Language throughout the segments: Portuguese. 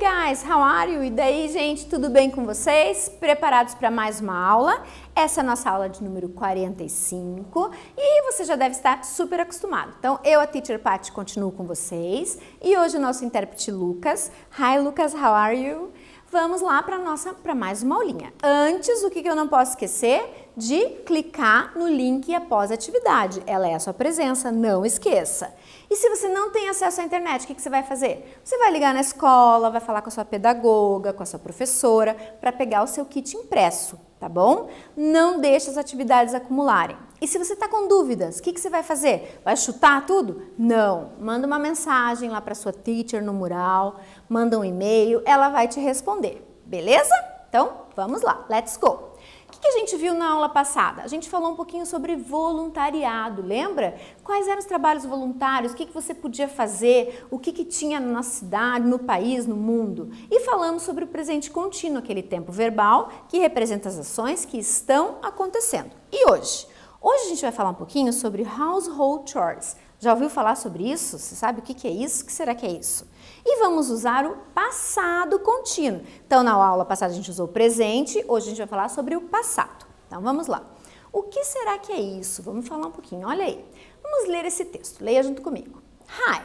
guys, how are you? E daí, gente, tudo bem com vocês? Preparados para mais uma aula? Essa é a nossa aula de número 45 e você já deve estar super acostumado. Então, eu, a Teacher Patty, continuo com vocês e hoje o nosso intérprete Lucas. Hi, Lucas, how are you? Vamos lá para mais uma aulinha. Antes, o que eu não posso esquecer? De clicar no link após a atividade. Ela é a sua presença, não esqueça. E se você não tem acesso à internet, o que você vai fazer? Você vai ligar na escola, vai falar com a sua pedagoga, com a sua professora, para pegar o seu kit impresso, tá bom? Não deixe as atividades acumularem. E se você está com dúvidas, o que você vai fazer? Vai chutar tudo? Não. Manda uma mensagem lá para sua teacher no mural, manda um e-mail, ela vai te responder, beleza? Então, vamos lá, let's go! O que a gente viu na aula passada? A gente falou um pouquinho sobre voluntariado, lembra? Quais eram os trabalhos voluntários, o que você podia fazer, o que tinha na nossa cidade, no país, no mundo. E falamos sobre o presente contínuo, aquele tempo verbal que representa as ações que estão acontecendo. E hoje? Hoje a gente vai falar um pouquinho sobre household chores. Já ouviu falar sobre isso? Você sabe o que é isso? O que será que é isso? E vamos usar o passado contínuo. Então, na aula passada a gente usou o presente, hoje a gente vai falar sobre o passado. Então, vamos lá. O que será que é isso? Vamos falar um pouquinho, olha aí. Vamos ler esse texto, leia junto comigo. Hi,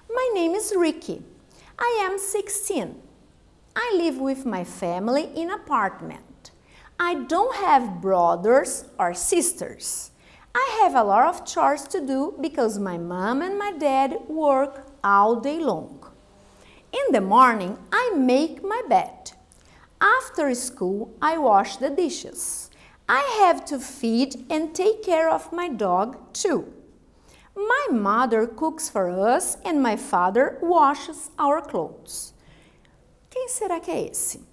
my name is Ricky. I am 16. I live with my family in an apartment. I don't have brothers or sisters. I have a lot of chores to do because my mom and my dad work all day long. In the morning, I make my bed. After school, I wash the dishes. I have to feed and take care of my dog too. My mother cooks for us and my father washes our clothes. Quem será que é esse?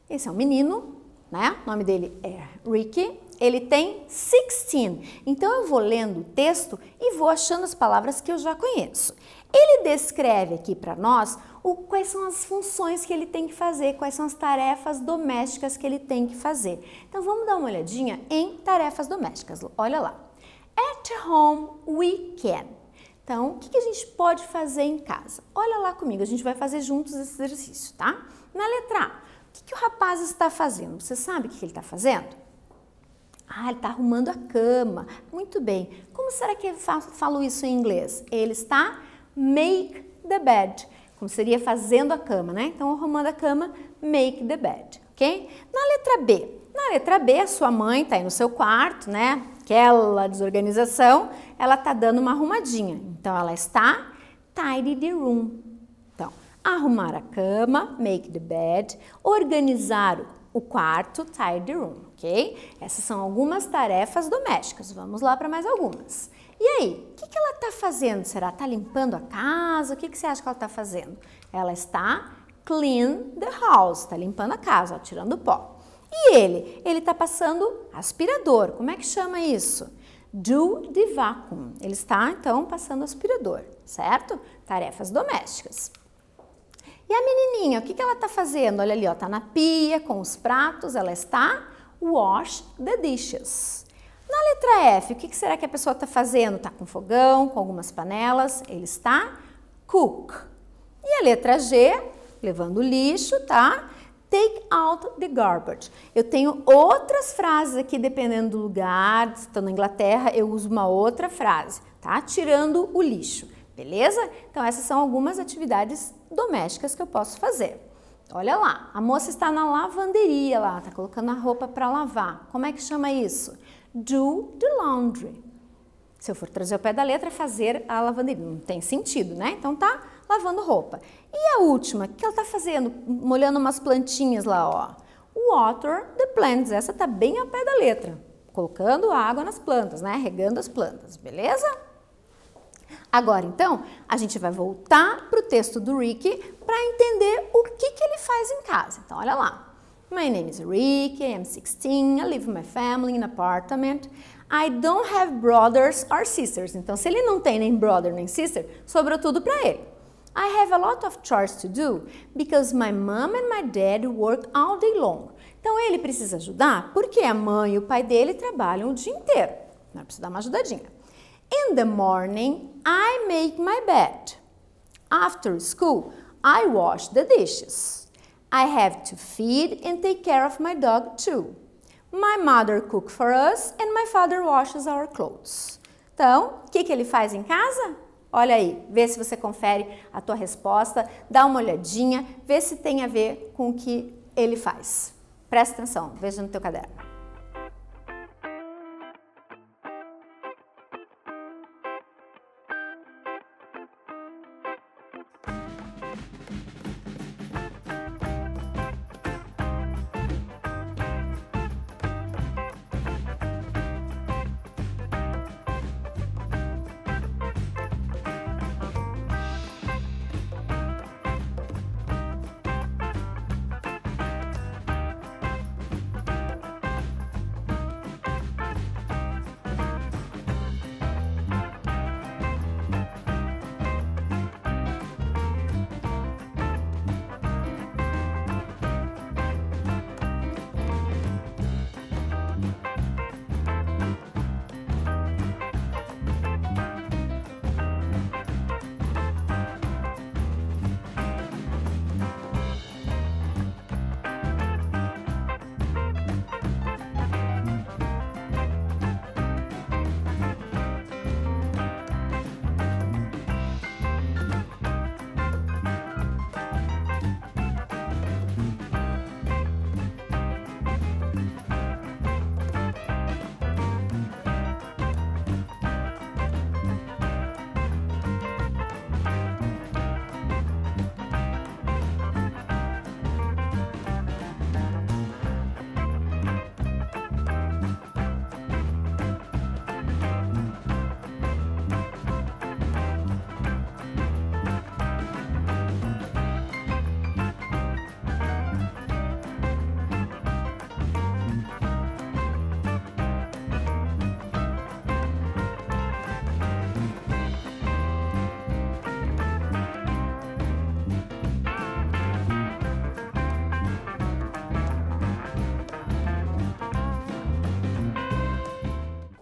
Esse é um menino, né? O nome dele é Ricky. Ele tem 16. Então, eu vou lendo o texto e vou achando as palavras que eu já conheço. Ele descreve aqui para nós quais são as funções que ele tem que fazer, quais são as tarefas domésticas que ele tem que fazer. Então, vamos dar uma olhadinha em tarefas domésticas. Olha lá. At home we can. Então, o que a gente pode fazer em casa? Olha lá comigo, a gente vai fazer juntos esse exercício, tá? Na letra A, o que o rapaz está fazendo? Você sabe o que ele está fazendo? Ah, ele está arrumando a cama. Muito bem. Como será que eu falo isso em inglês? Ele está make the bed. Como seria fazendo a cama, né? Então, arrumando a cama, make the bed, ok? Na letra B. Na letra B, a sua mãe está aí no seu quarto, né? Aquela desorganização, ela está dando uma arrumadinha. Então, ela está tidy the room. Então, arrumar a cama, make the bed, organizar o quarto, tidy the room, ok? Essas são algumas tarefas domésticas. Vamos lá para mais algumas. E aí, o que ela está fazendo? Será que está limpando a casa? O que você acha que ela está fazendo? Ela está clean the house, está limpando a casa, ó, tirando o pó. E ele está passando aspirador. Como é que chama isso? Do the vacuum. Ele está, então, passando aspirador, certo? Tarefas domésticas. E a menininha, o que ela está fazendo? Olha ali, está na pia com os pratos, ela está wash the dishes. Na letra F, o que será que a pessoa está fazendo? Está com fogão, com algumas panelas, ele está cook. E a letra G, levando o lixo, tá? Take out the garbage. Eu tenho outras frases aqui, dependendo do lugar, se estou na Inglaterra, eu uso uma outra frase, tá? Tirando o lixo. Beleza? Então, essas são algumas atividades domésticas que eu posso fazer. Olha lá, a moça está na lavanderia lá, está colocando a roupa para lavar. Como é que chama isso? Do the laundry. Se eu for trazer o pé da letra, fazer a lavanderia. Não tem sentido, né? Então, tá lavando roupa. E a última, o que ela está fazendo? Molhando umas plantinhas lá, ó. Water the plants. Essa tá bem ao pé da letra. Colocando água nas plantas, né? Regando as plantas, beleza? Agora, então, a gente vai voltar para o texto do Ricky para entender o que ele faz em casa. Então, olha lá. My name is Ricky, I am 16, I live with my family in an apartment. I don't have brothers or sisters. Então, se ele não tem nem brother nem sister, sobrou tudo para ele. I have a lot of chores to do because my mom and my dad work all day long. Então, ele precisa ajudar porque a mãe e o pai dele trabalham o dia inteiro. Vai precisar dar uma ajudadinha. In the morning, I make my bed. After school, I wash the dishes. I have to feed and take care of my dog too. My mother cooks for us and my father washes our clothes. Então, o que ele faz em casa? Olha aí, vê se você confere a tua resposta, dá uma olhadinha, vê se tem a ver com o que ele faz. Presta atenção, veja no teu caderno.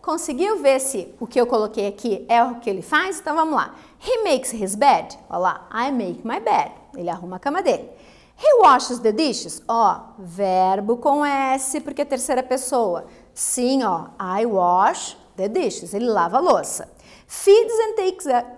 Conseguiu ver se o que eu coloquei aqui é o que ele faz? Então vamos lá. He makes his bed. Olha lá. I make my bed. Ele arruma a cama dele. He washes the dishes. Ó, verbo com S porque é terceira pessoa. Sim, ó. I wash the dishes. Ele lava a louça. Feeds and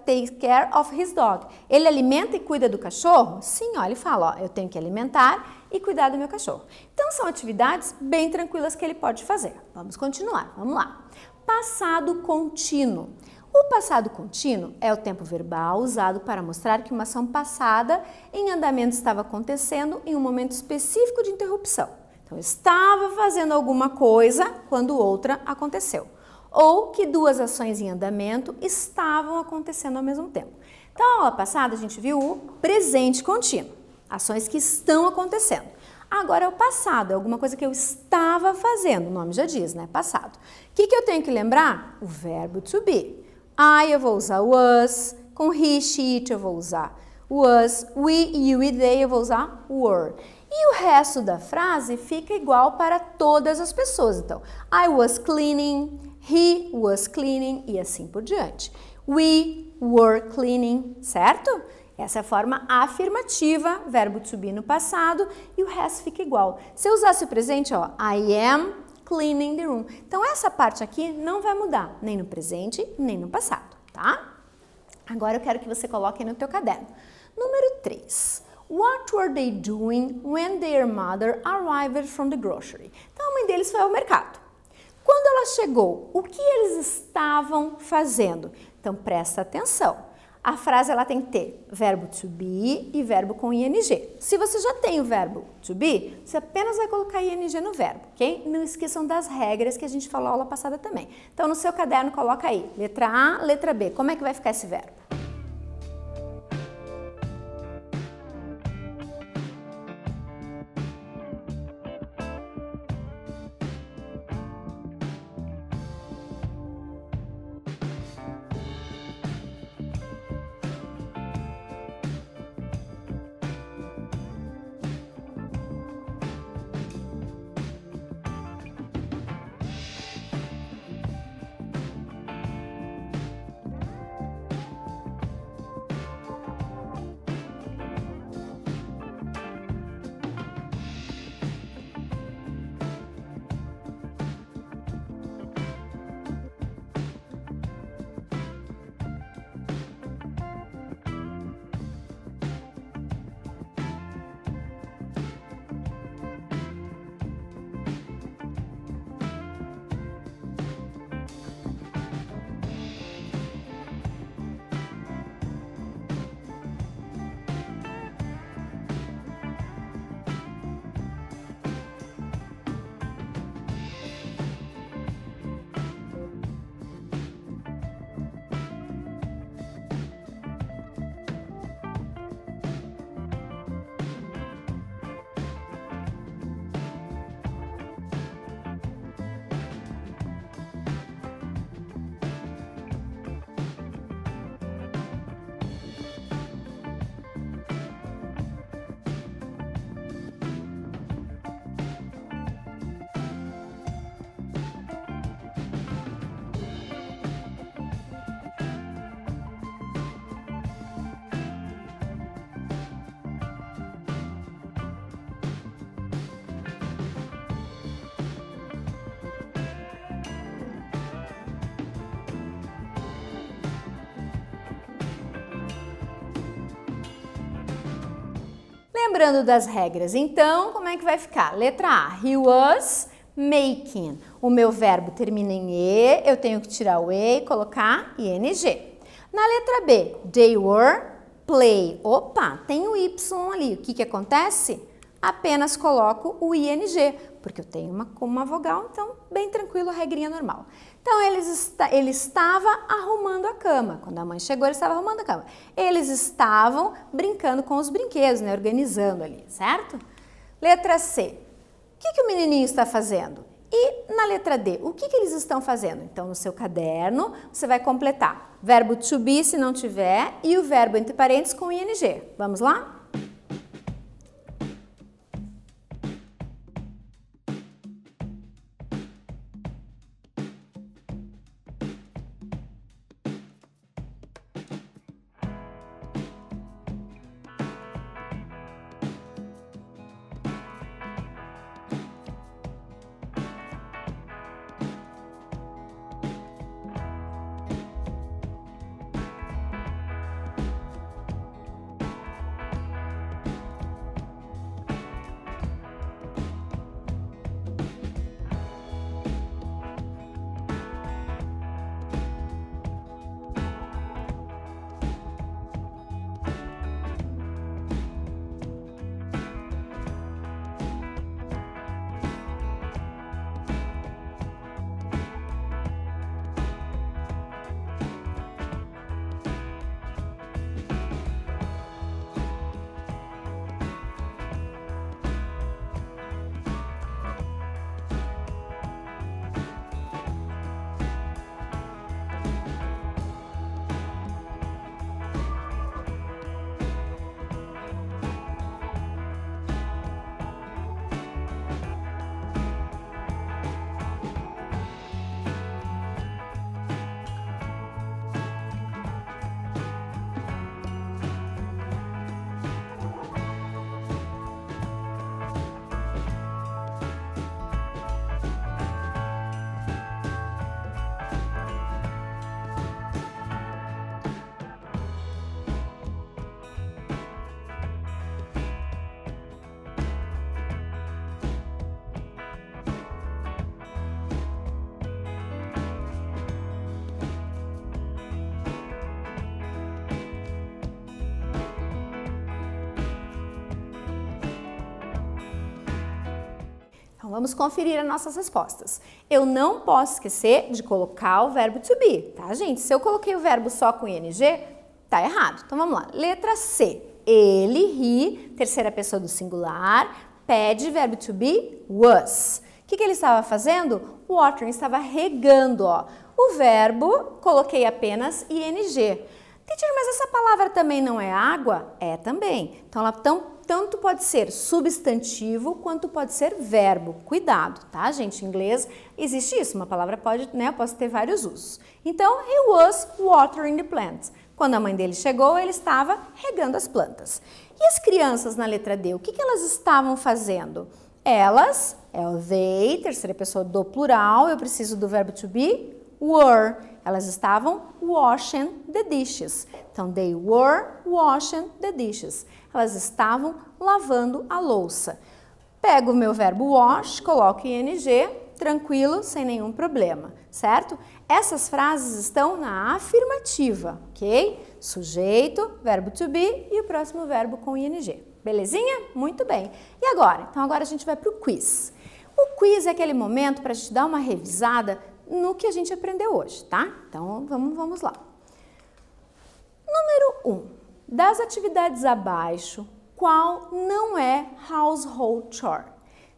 takes care of his dog. Ele alimenta e cuida do cachorro? Sim, ó. Ele fala, ó. Eu tenho que alimentar e cuidar do meu cachorro. Então são atividades bem tranquilas que ele pode fazer. Vamos continuar. Vamos lá. Passado contínuo. O passado contínuo é o tempo verbal usado para mostrar que uma ação passada em andamento estava acontecendo em um momento específico de interrupção. Então, estava fazendo alguma coisa quando outra aconteceu. Ou que duas ações em andamento estavam acontecendo ao mesmo tempo. Então, na aula passada, a gente viu o presente contínuo. Ações que estão acontecendo. Agora é o passado, é alguma coisa que eu estava fazendo, o nome já diz, né? Passado. O que eu tenho que lembrar? O verbo to be. I eu vou usar was, com he, she, it eu vou usar was, we, you e they eu vou usar were. E o resto da frase fica igual para todas as pessoas. Então, I was cleaning, he was cleaning e assim por diante. We were cleaning, certo? Essa é a forma afirmativa, verbo to be no passado, e o resto fica igual. Se eu usasse o presente, ó, I am cleaning the room. Então, essa parte aqui não vai mudar, nem no presente, nem no passado, tá? Agora eu quero que você coloque no teu caderno. Número 3. What were they doing when their mother arrived from the grocery? Então, a mãe deles foi ao mercado. Quando ela chegou, o que eles estavam fazendo? Então, presta atenção. A frase ela tem que ter verbo to be e verbo com ing. Se você já tem o verbo to be, você apenas vai colocar ing no verbo, ok? Não esqueçam das regras que a gente falou na aula passada também. Então, no seu caderno, coloca aí, letra A, letra B. Como é que vai ficar esse verbo? Lembrando das regras, então, como é que vai ficar? Letra A, he was making. O meu verbo termina em E, eu tenho que tirar o E e colocar ING. Na letra B, they were play. Opa, tem o Y ali. O que acontece? Apenas coloco o ING, porque eu tenho uma vogal, então bem tranquilo, regrinha normal. Então, ele estava arrumando a cama. Quando a mãe chegou, ele estava arrumando a cama. Eles estavam brincando com os brinquedos, né? Organizando ali, certo? Letra C. O que o menininho está fazendo? E na letra D, o que eles estão fazendo? Então, no seu caderno, você vai completar verbo to be, se não tiver, e o verbo entre parênteses com ING. Vamos lá? Vamos conferir as nossas respostas. Eu não posso esquecer de colocar o verbo to be, tá, gente? Se eu coloquei o verbo só com ing, tá errado. Então, vamos lá. Letra C. Ele, terceira pessoa do singular, pede verbo to be, was. O que ele estava fazendo? O watering estava regando, ó. O verbo, coloquei apenas ing. Teacher, mas essa palavra também não é água? É também. Então, ela tanto pode ser substantivo quanto pode ser verbo. Cuidado, tá, gente? Em inglês existe isso. Uma palavra pode, né, posso ter vários usos. Então, he was watering the plants. Quando a mãe dele chegou, ele estava regando as plantas. E as crianças na letra D, o que elas estavam fazendo? Elas, é o they, terceira pessoa do plural, eu preciso do verbo to be, were. Elas estavam washing the dishes. Então, they were washing the dishes. Elas estavam lavando a louça. Pego o meu verbo wash, coloco ing, tranquilo, sem nenhum problema, certo? Essas frases estão na afirmativa, ok? Sujeito, verbo to be e o próximo verbo com ing. Belezinha? Muito bem. E agora? Então, agora a gente vai para o quiz. O quiz é aquele momento para a gente dar uma revisada no que a gente aprendeu hoje, tá? Então, vamos lá. Número 1. Das atividades abaixo, qual não é household chore?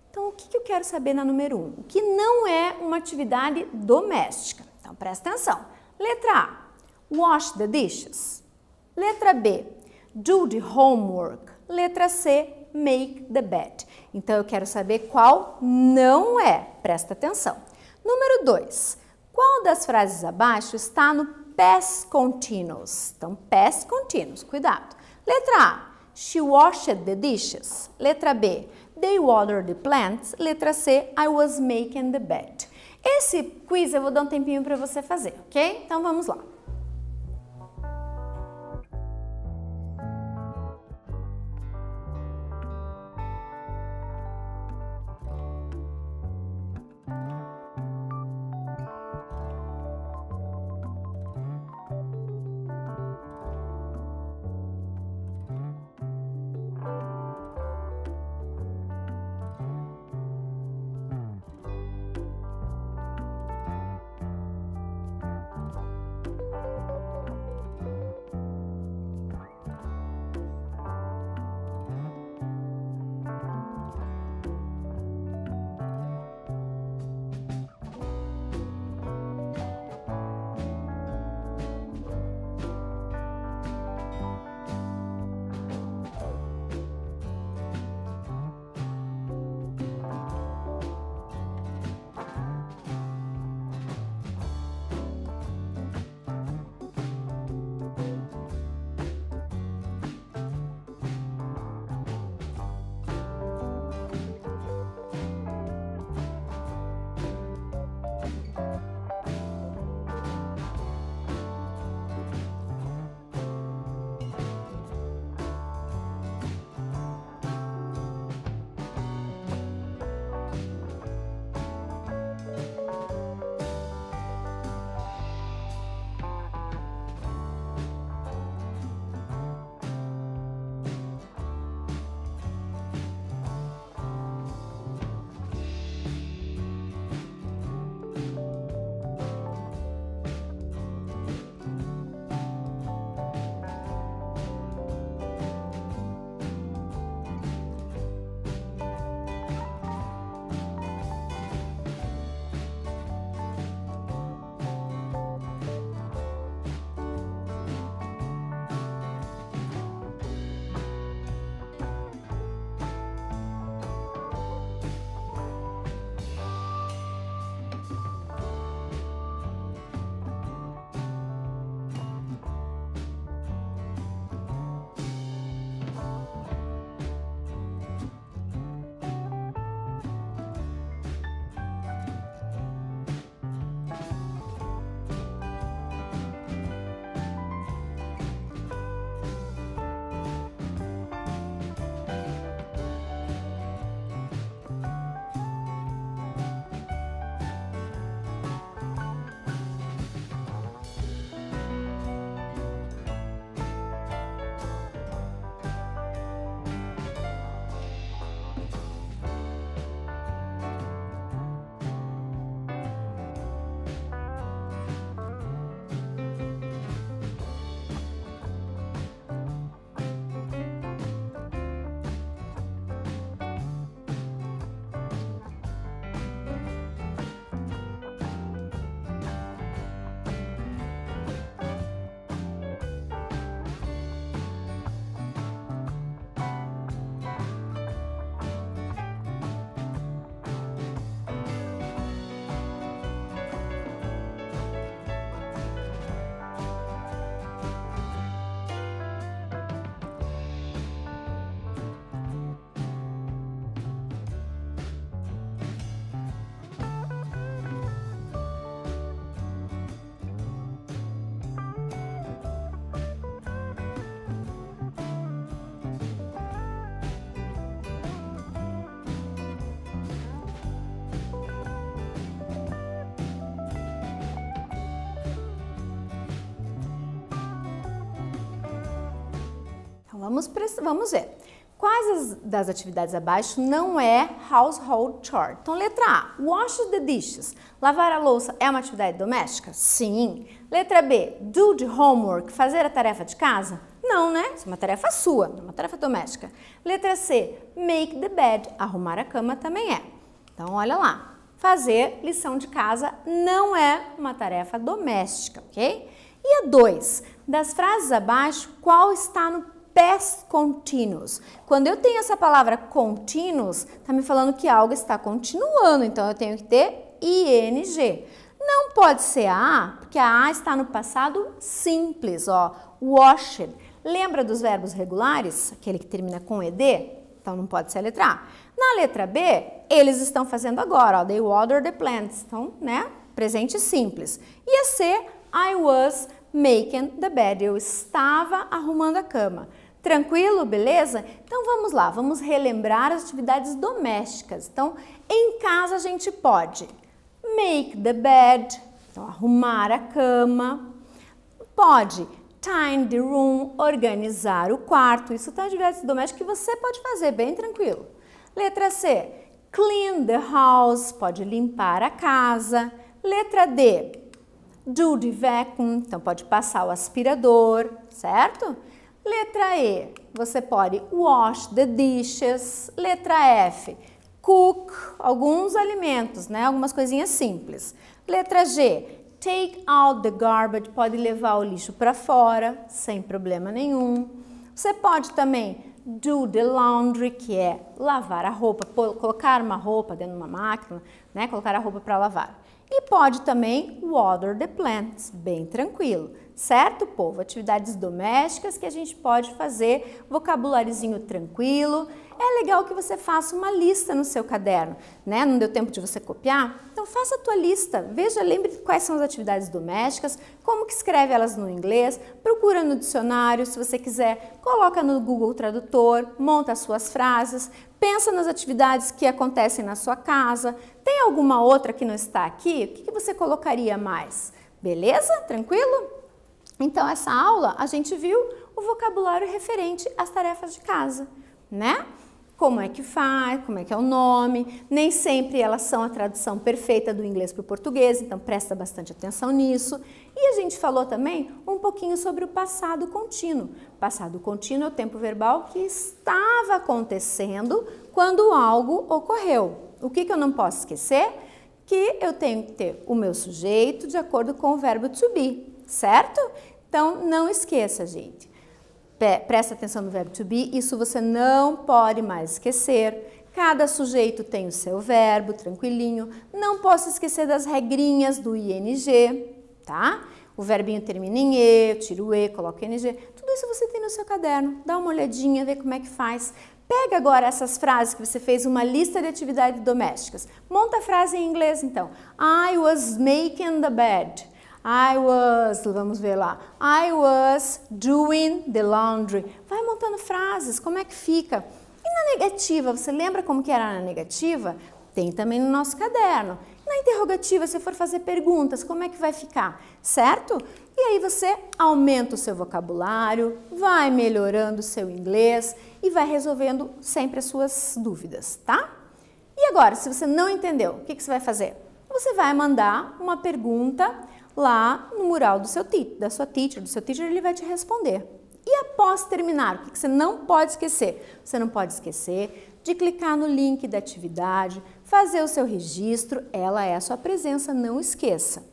Então, o que eu quero saber na número 1? O que não é uma atividade doméstica? Então, presta atenção. Letra A, wash the dishes. Letra B, do the homework. Letra C, make the bed. Então, eu quero saber qual não é. Presta atenção. Número 2, qual das frases abaixo está no past continuous? Então, past continuous, cuidado. Letra A, she washed the dishes. Letra B, they watered the plants. Letra C, I was making the bed. Esse quiz eu vou dar um tempinho para você fazer, ok? Então, vamos lá. vamos ver. Quais das atividades abaixo não é household chore? Então, letra A, wash the dishes. Lavar a louça é uma atividade doméstica? Sim. Letra B, do the homework, fazer a tarefa de casa? Não, né? Isso é uma tarefa sua, não é uma tarefa doméstica. Letra C, make the bed, arrumar a cama também é. Então, olha lá, fazer lição de casa não é uma tarefa doméstica, ok? E a 2, das frases abaixo, qual está no past continuous? Quando eu tenho essa palavra continuous, está me falando que algo está continuando, então eu tenho que ter ing. Não pode ser a A, porque a A está no passado simples, ó, washed. Lembra dos verbos regulares? Aquele que termina com ed? Então não pode ser a letra A. Na letra B, eles estão fazendo agora, ó, they water the plants. Então, né, presente simples. E a C, I was making the bed. Eu estava arrumando a cama. Tranquilo, beleza? Então vamos lá, vamos relembrar as atividades domésticas. Então, em casa a gente pode make the bed, então arrumar a cama. Pode tidy the room, organizar o quarto. Isso são atividades domésticas que você pode fazer bem tranquilo. Letra C, clean the house, pode limpar a casa. Letra D, do the vacuum, então pode passar o aspirador, certo? Letra E, você pode wash the dishes. Letra F, cook alguns alimentos, né? Algumas coisinhas simples. Letra G, take out the garbage, pode levar o lixo para fora, sem problema nenhum. Você pode também do the laundry, que é lavar a roupa, colocar uma roupa dentro de uma máquina, né? Colocar a roupa para lavar. E pode também water the plants, bem tranquilo, certo, povo? Atividades domésticas que a gente pode fazer, vocabuláriozinho tranquilo. É legal que você faça uma lista no seu caderno, né? Não deu tempo de você copiar? Então faça a tua lista, veja, lembre quais são as atividades domésticas, como que escreve elas no inglês, procura no dicionário, se você quiser, coloca no Google Tradutor, monta as suas frases, pensa nas atividades que acontecem na sua casa. Tem alguma outra que não está aqui? O que você colocaria mais? Beleza? Tranquilo? Então, essa aula a gente viu o vocabulário referente às tarefas de casa, né? Como é que faz, como é que é o nome, nem sempre elas são a tradução perfeita do inglês para o português, então presta bastante atenção nisso. E a gente falou também um pouquinho sobre o passado contínuo. Passado contínuo é o tempo verbal que estava acontecendo quando algo ocorreu. O que eu não posso esquecer? Que eu tenho que ter o meu sujeito de acordo com o verbo to be, certo? Então, não esqueça, gente. Presta atenção no verbo to be, isso você não pode mais esquecer. Cada sujeito tem o seu verbo, tranquilinho. Não posso esquecer das regrinhas do ing, tá? O verbinho termina em e, eu tiro o e, coloco ing. Tudo isso você tem no seu caderno. Dá uma olhadinha, vê como é que faz. Pega agora essas frases que você fez, uma lista de atividades domésticas. Monta a frase em inglês, então. I was making the bed. Vamos ver lá, I was doing the laundry. Vai montando frases, como é que fica? E na negativa, você lembra como que era na negativa? Tem também no nosso caderno. Na interrogativa, se for fazer perguntas, como é que vai ficar? Certo? E aí você aumenta o seu vocabulário, vai melhorando o seu inglês e vai resolvendo sempre as suas dúvidas, tá? E agora, se você não entendeu, o que você vai fazer? Você vai mandar uma pergunta lá no mural do seu da sua teacher, do seu teacher, ele vai te responder. E após terminar, o que você não pode esquecer? Você não pode esquecer de clicar no link da atividade, fazer o seu registro, ela é a sua presença, não esqueça.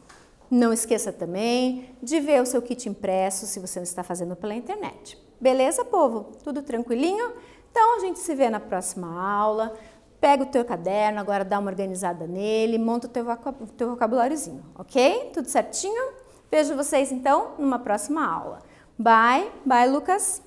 Não esqueça também de ver o seu kit impresso, se você não está fazendo pela internet. Beleza, povo? Tudo tranquilinho? Então, a gente se vê na próxima aula. Pega o teu caderno, agora dá uma organizada nele, monta o teu vocabuláriozinho, ok? Tudo certinho? Vejo vocês, então, numa próxima aula. Bye, Lucas!